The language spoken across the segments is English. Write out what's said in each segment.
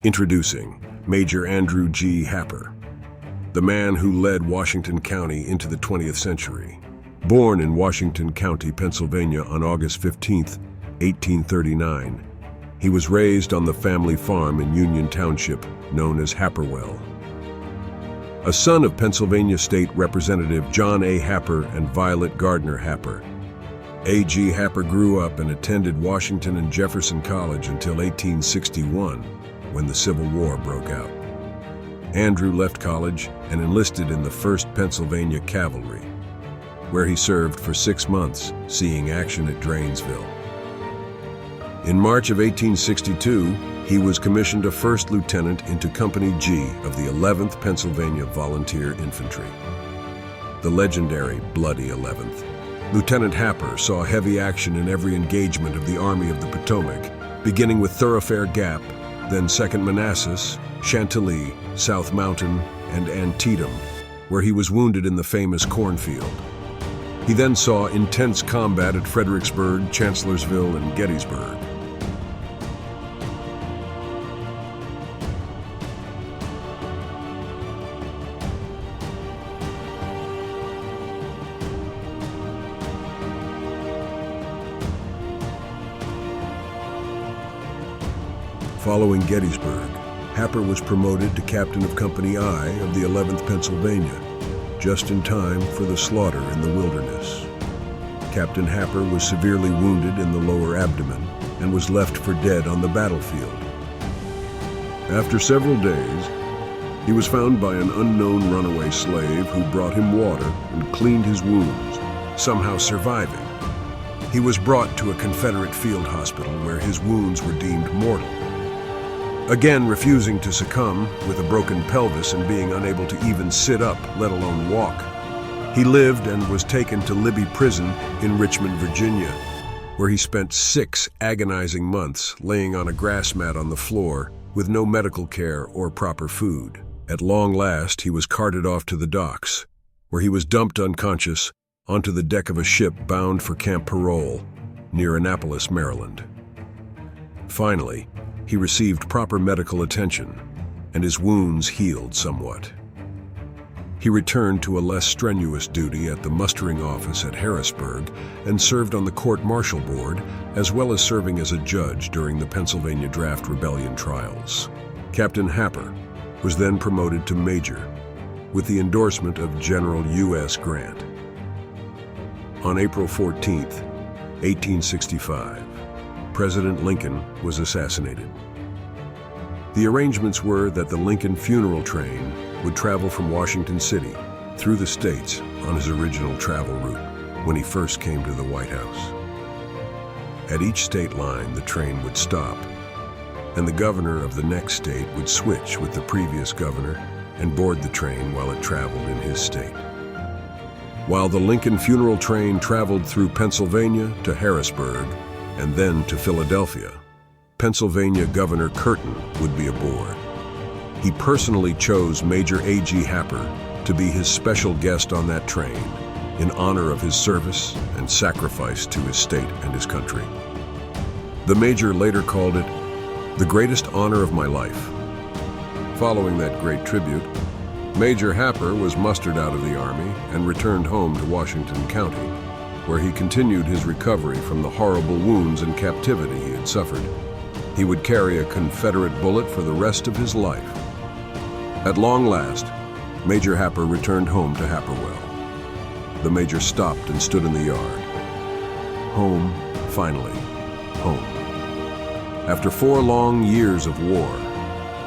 Introducing Major Andrew G. Happer, the man who led Washington County into the 20th century. Born in Washington County, Pennsylvania on August 15, 1839, he was raised on the family farm in Union Township, known as Happerwell. A son of Pennsylvania State Representative John A. Happer and Violet Gardner Happer, A.G. Happer grew up and attended Washington and Jefferson College until 1861, when the Civil War broke out. Andrew left college and enlisted in the 1st Pennsylvania Cavalry, where he served for 6 months, seeing action at Drainesville. In March of 1862, he was commissioned a first lieutenant into Company G of the 11th Pennsylvania Volunteer Infantry, the legendary Bloody 11th. Lieutenant Happer saw heavy action in every engagement of the Army of the Potomac, beginning with Thoroughfare Gap, then 2nd Manassas, Chantilly, South Mountain, and Antietam, where he was wounded in the famous cornfield. He then saw intense combat at Fredericksburg, Chancellorsville, and Gettysburg. Following Gettysburg, Happer was promoted to captain of Company I of the 11th Pennsylvania, just in time for the slaughter in the Wilderness. Captain Happer was severely wounded in the lower abdomen and was left for dead on the battlefield. After several days, he was found by an unknown runaway slave who brought him water and cleaned his wounds, somehow surviving. He was brought to a Confederate field hospital where his wounds were deemed mortal. Again refusing to succumb with a broken pelvis and being unable to even sit up, let alone walk, he lived and was taken to Libby Prison in Richmond, Virginia, where he spent 6 agonizing months laying on a grass mat on the floor with no medical care or proper food. At long last, he was carted off to the docks, where he was dumped unconscious onto the deck of a ship bound for Camp Parole near Annapolis, Maryland. Finally, he received proper medical attention, and his wounds healed somewhat. He returned to a less strenuous duty at the mustering office at Harrisburg and served on the court-martial board, as well as serving as a judge during the Pennsylvania Draft Rebellion trials. Captain Happer was then promoted to major, with the endorsement of General U.S. Grant. On April 14, 1865, President Lincoln was assassinated. The arrangements were that the Lincoln funeral train would travel from Washington City through the states on his original travel route when he first came to the White House. At each state line, the train would stop, and the governor of the next state would switch with the previous governor and board the train while it traveled in his state. While the Lincoln funeral train traveled through Pennsylvania to Harrisburg, and then to Philadelphia, Pennsylvania Governor Curtin would be aboard. He personally chose Major A.G. Happer to be his special guest on that train in honor of his service and sacrifice to his state and his country. The major later called it the greatest honor of my life. Following that great tribute, Major Happer was mustered out of the Army and returned home to Washington County, where he continued his recovery from the horrible wounds and captivity he had suffered. He would carry a Confederate bullet for the rest of his life. At long last, Major Happer returned home to Happerwell. The major stopped and stood in the yard. Home, finally, home. After 4 long years of war,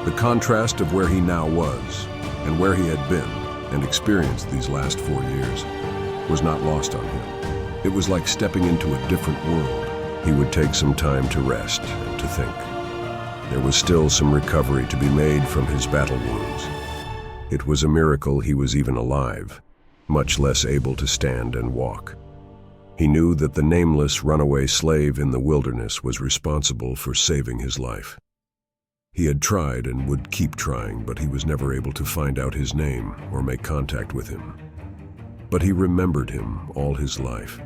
the contrast of where he now was and where he had been and experienced these last 4 years was not lost on him. It was like stepping into a different world. He would take some time to rest and to think. There was still some recovery to be made from his battle wounds. It was a miracle he was even alive, much less able to stand and walk. He knew that the nameless runaway slave in the wilderness was responsible for saving his life. He had tried and would keep trying, but he was never able to find out his name or make contact with him. But he remembered him all his life.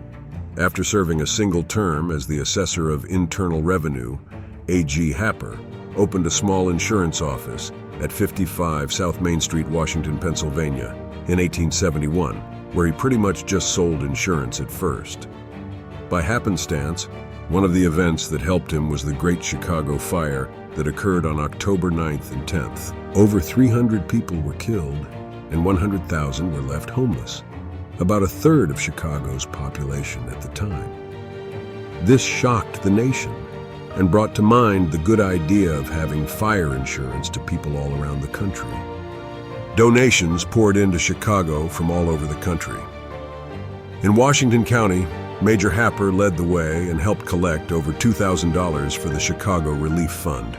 After serving a single term as the Assessor of Internal Revenue, A.G. Happer opened a small insurance office at 55 South Main Street, Washington, Pennsylvania in 1871, where he pretty much just sold insurance at first. By happenstance, one of the events that helped him was the Great Chicago Fire that occurred on October 9th and 10th. Over 300 people were killed and 100,000 were left homeless, about a third of Chicago's population at the time. This shocked the nation and brought to mind the good idea of having fire insurance to people all around the country. Donations poured into Chicago from all over the country. In Washington County, Major Happer led the way and helped collect over $2,000 for the Chicago Relief Fund,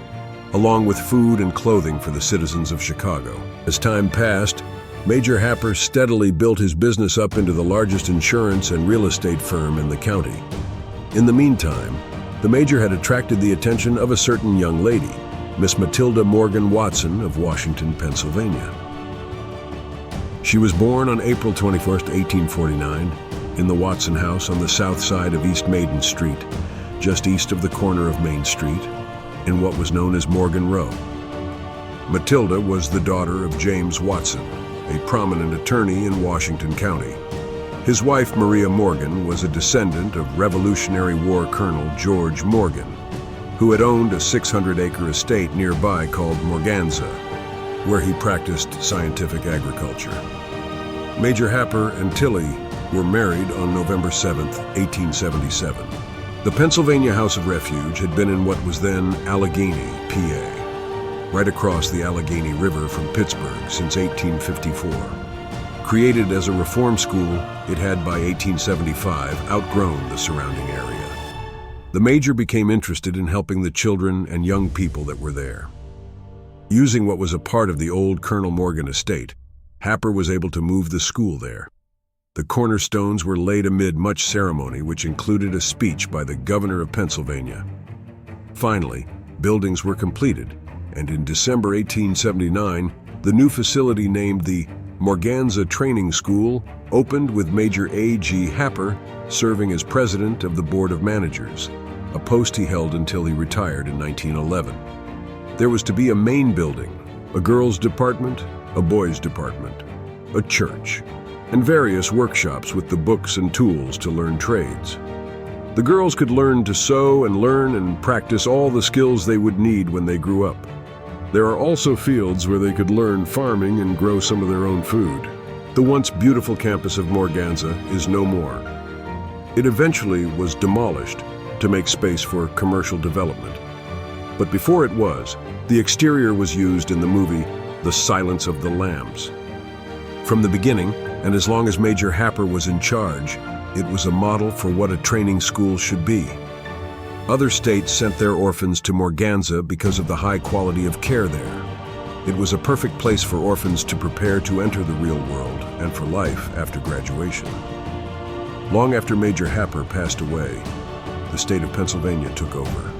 along with food and clothing for the citizens of Chicago. As time passed, Major Happer steadily built his business up into the largest insurance and real estate firm in the county. In the meantime, the Major had attracted the attention of a certain young lady, Miss Matilda Morgan Watson of Washington, Pennsylvania. She was born on April 21st, 1849, in the Watson House on the south side of East Maiden Street, just east of the corner of Main Street, in what was known as Morgan Row. Matilda was the daughter of James Watson, a prominent attorney in Washington County. His wife, Maria Morgan, was a descendant of Revolutionary War Colonel George Morgan, who had owned a 600-acre estate nearby called Morganza, where he practiced scientific agriculture. Major Happer and Tilly were married on November 7, 1877. The Pennsylvania House of Refuge had been in what was then Allegheny, PA, right across the Allegheny River from Pittsburgh since 1854. Created as a reform school, it had by 1875 outgrown the surrounding area. The Major became interested in helping the children and young people that were there. Using what was a part of the old Colonel Morgan estate, Happer was able to move the school there. The cornerstones were laid amid much ceremony, which included a speech by the governor of Pennsylvania. Finally, buildings were completed, and in December 1879, the new facility named the Morganza Training School opened with Major A.G. Happer serving as president of the Board of Managers, a post he held until he retired in 1911. There was to be a main building, a girls' department, a boys' department, a church, and various workshops with the books and tools to learn trades. The girls could learn to sew and learn and practice all the skills they would need when they grew up. There are also fields where they could learn farming and grow some of their own food. The once beautiful campus of Morganza is no more. It eventually was demolished to make space for commercial development. But before it was, the exterior was used in the movie The Silence of the Lambs. From the beginning, and as long as Major Happer was in charge, it was a model for what a training school should be. Other states sent their orphans to Morganza because of the high quality of care there. It was a perfect place for orphans to prepare to enter the real world and for life after graduation. Long after Major Happer passed away, the state of Pennsylvania took over.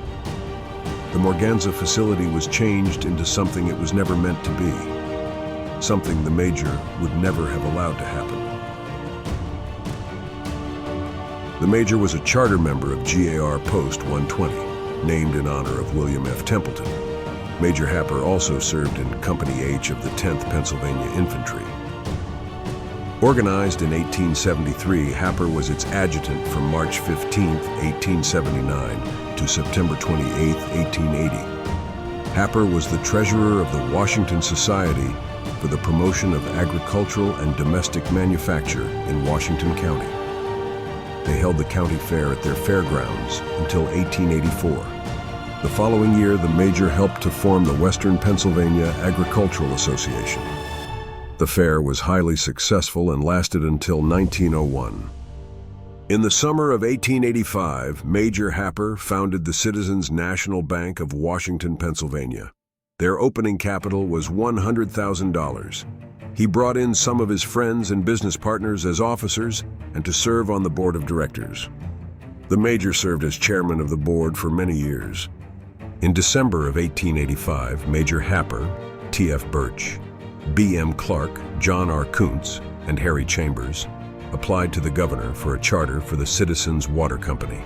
The Morganza facility was changed into something it was never meant to be, something the Major would never have allowed to happen. The Major was a charter member of GAR Post 120, named in honor of William F. Templeton. Major Happer also served in Company H of the 10th Pennsylvania Infantry. Organized in 1873, Happer was its adjutant from March 15, 1879 to September 28, 1880. Happer was the treasurer of the Washington Society for the Promotion of Agricultural and Domestic Manufacture in Washington County. They held the county fair at their fairgrounds until 1884. The following year, the Major helped to form the Western Pennsylvania Agricultural Association. The fair was highly successful and lasted until 1901. In the summer of 1885, Major Happer founded the Citizens National Bank of Washington, Pennsylvania. Their opening capital was $100,000. He brought in some of his friends and business partners as officers and to serve on the board of directors. The Major served as chairman of the board for many years. In December of 1885, Major Happer, T.F. Birch, B.M. Clark, John R. Kuntz, and Harry Chambers applied to the governor for a charter for the Citizens Water Company.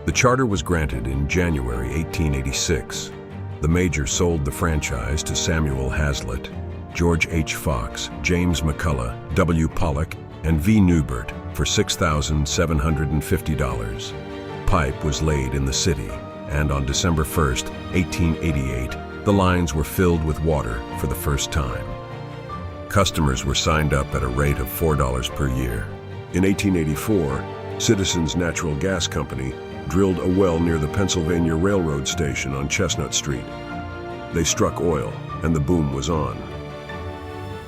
The charter was granted in January 1886. The Major sold the franchise to Samuel Hazlitt, George H. Fox, James McCullough, W. Pollock, and V. Newbert for $6,750. Pipe was laid in the city, and on December 1, 1888, the lines were filled with water for the first time. Customers were signed up at a rate of $4 per year. In 1884, Citizens Natural Gas Company drilled a well near the Pennsylvania Railroad station on Chestnut Street. They struck oil, and the boom was on.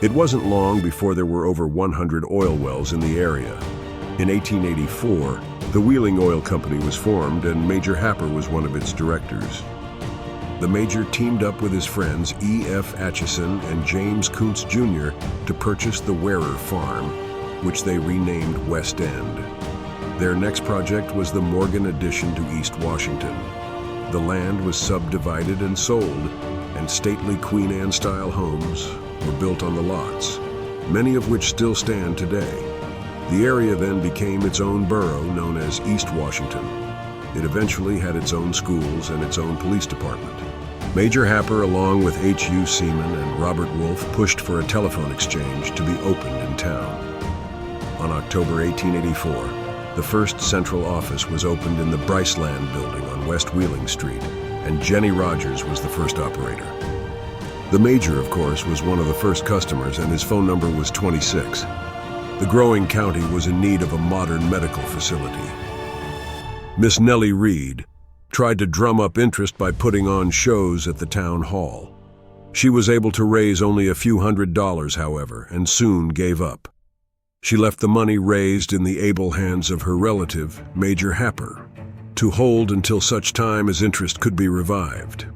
It wasn't long before there were over 100 oil wells in the area. In 1884, the Wheeling Oil Company was formed, and Major Happer was one of its directors. The Major teamed up with his friends E.F. Atchison and James Kuntz Jr. to purchase the Wearer Farm, which they renamed West End. Their next project was the Morgan addition to East Washington. The land was subdivided and sold, and stately Queen Anne-style homes were built on the lots, many of which still stand today. The area then became its own borough known as East Washington. It eventually had its own schools and its own police department. Major Happer, along with H.U. Seaman and Robert Wolfe, pushed for a telephone exchange to be opened in town. On October 1884, the first central office was opened in the Bryceland building on West Wheeling Street, and Jenny Rogers was the first operator. The Major, of course, was one of the first customers, and his phone number was 26. The growing county was in need of a modern medical facility. Miss Nellie Reed tried to drum up interest by putting on shows at the town hall. She was able to raise only a few $100s, however, and soon gave up. She left the money raised in the able hands of her relative, Major Happer, to hold until such time as interest could be revived.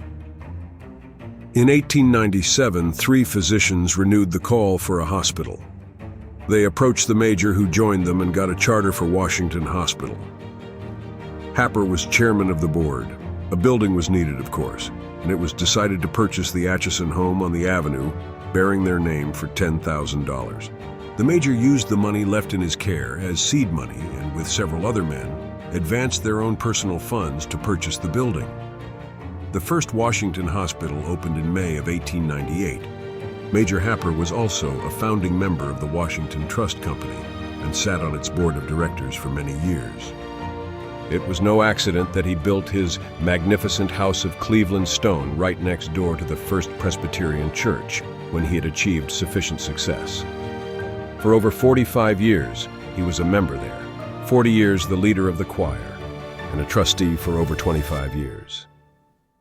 In 1897, 3 physicians renewed the call for a hospital. They approached the Major, who joined them and got a charter for Washington Hospital. Happer was chairman of the board. A building was needed, of course, and it was decided to purchase the Atchison home on the avenue, bearing their name, for $10,000. The Major used the money left in his care as seed money, and with several other men, advanced their own personal funds to purchase the building. The first Washington hospital opened in May of 1898. Major Happer was also a founding member of the Washington Trust Company and sat on its board of directors for many years. It was no accident that he built his magnificent house of Cleveland stone right next door to the First Presbyterian Church when he had achieved sufficient success. For over 45 years, he was a member there, 40 years the leader of the choir, and a trustee for over 25 years.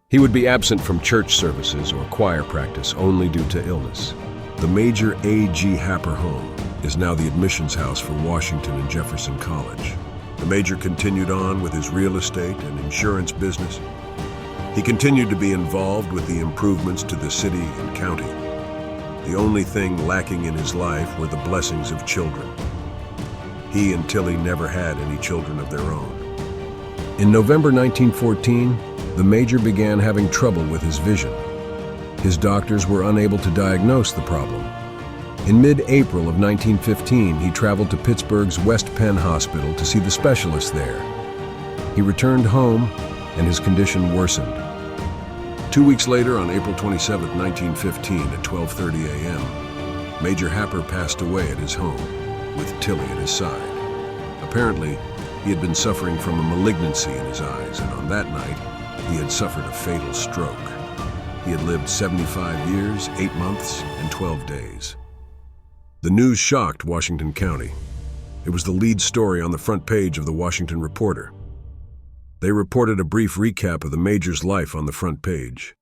He would be absent from church services or choir practice only due to illness. The Major A.G. Happer home is now the admissions house for Washington and Jefferson College. The Major continued on with his real estate and insurance business. He continued to be involved with the improvements to the city and county. The only thing lacking in his life were the blessings of children. He and Tilly never had any children of their own. In November 1914, the Major began having trouble with his vision. His doctors were unable to diagnose the problem. In mid-April of 1915, he traveled to Pittsburgh's West Penn Hospital to see the specialist there. He returned home, and his condition worsened. 2 weeks later, on April 27, 1915, at 12:30 a.m., Major Happer passed away at his home, with Tilly at his side. Apparently, he had been suffering from a malignancy in his eyes, and on that night, he had suffered a fatal stroke. He had lived 75 years, 8 months, and 12 days. The news shocked Washington County. It was the lead story on the front page of the Washington Reporter. They reported a brief recap of the Major's life on the front page.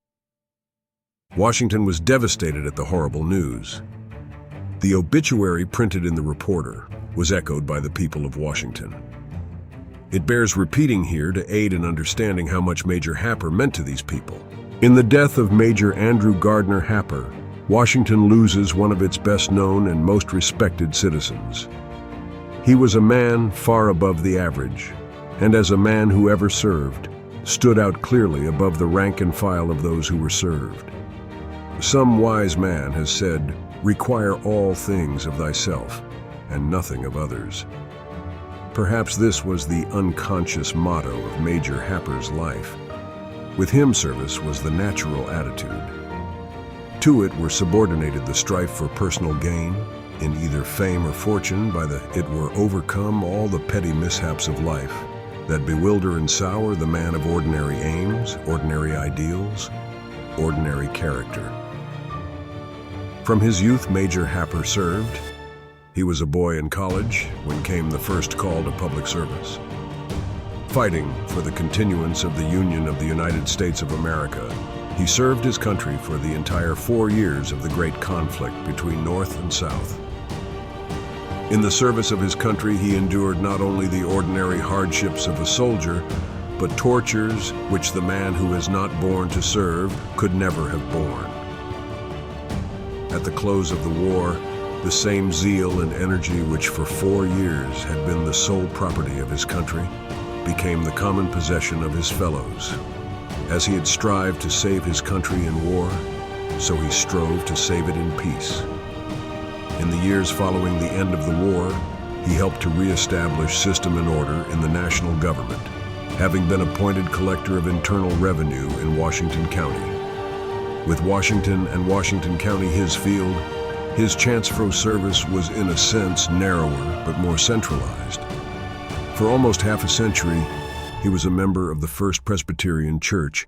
Washington was devastated at the horrible news. The obituary printed in the Reporter was echoed by the people of Washington. It bears repeating here to aid in understanding how much Major Happer meant to these people. In the death of Major Andrew Gardner Happer, Washington loses one of its best-known and most respected citizens. He was a man far above the average, and as a man who ever served, stood out clearly above the rank and file of those who were served. Some wise man has said, "Require all things of thyself, and nothing of others." Perhaps this was the unconscious motto of Major Happer's life. With him, service was the natural attitude. To it were subordinated the strife for personal gain, in either fame or fortune, it were overcome all the petty mishaps of life that bewilder and sour the man of ordinary aims, ordinary ideals, ordinary character. From his youth, Major Happer served. He was a boy in college when came the first call to public service. Fighting for the continuance of the Union of the United States of America, he served his country for the entire 4 years of the great conflict between North and South. In the service of his country, he endured not only the ordinary hardships of a soldier, but tortures which the man who is not born to serve could never have borne. At the close of the war, the same zeal and energy which for 4 years had been the sole property of his country became the common possession of his fellows. As he had strived to save his country in war, so he strove to save it in peace. In the years following the end of the war, he helped to re-establish system and order in the national government, having been appointed collector of internal revenue in Washington County. With Washington and Washington County his field, his chance for service was in a sense narrower but more centralized. For almost half a century, he was a member of the First Presbyterian Church,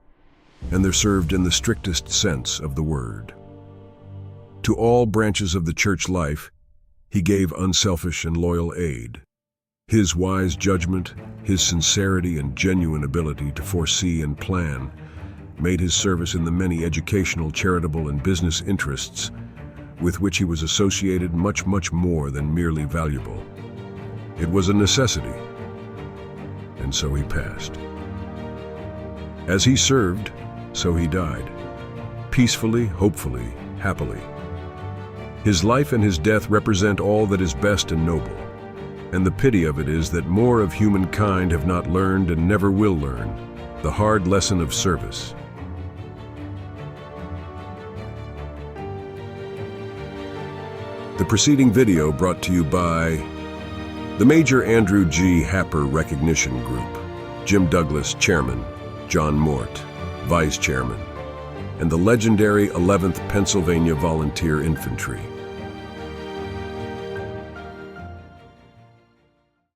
and there served in the strictest sense of the word. To all branches of the church life, he gave unselfish and loyal aid. His wise judgment, his sincerity and genuine ability to foresee and plan made his service in the many educational, charitable, and business interests with which he was associated much more than merely valuable. It was a necessity, and so he passed. As he served, so he died, peacefully, hopefully, happily. His life and his death represent all that is best and noble, and the pity of it is that more of humankind have not learned and never will learn the hard lesson of service. The preceding video brought to you by the Major Andrew G. Happer Recognition Group, Jim Douglas, Chairman, John Mort, Vice Chairman, and the legendary 11th Pennsylvania Volunteer Infantry.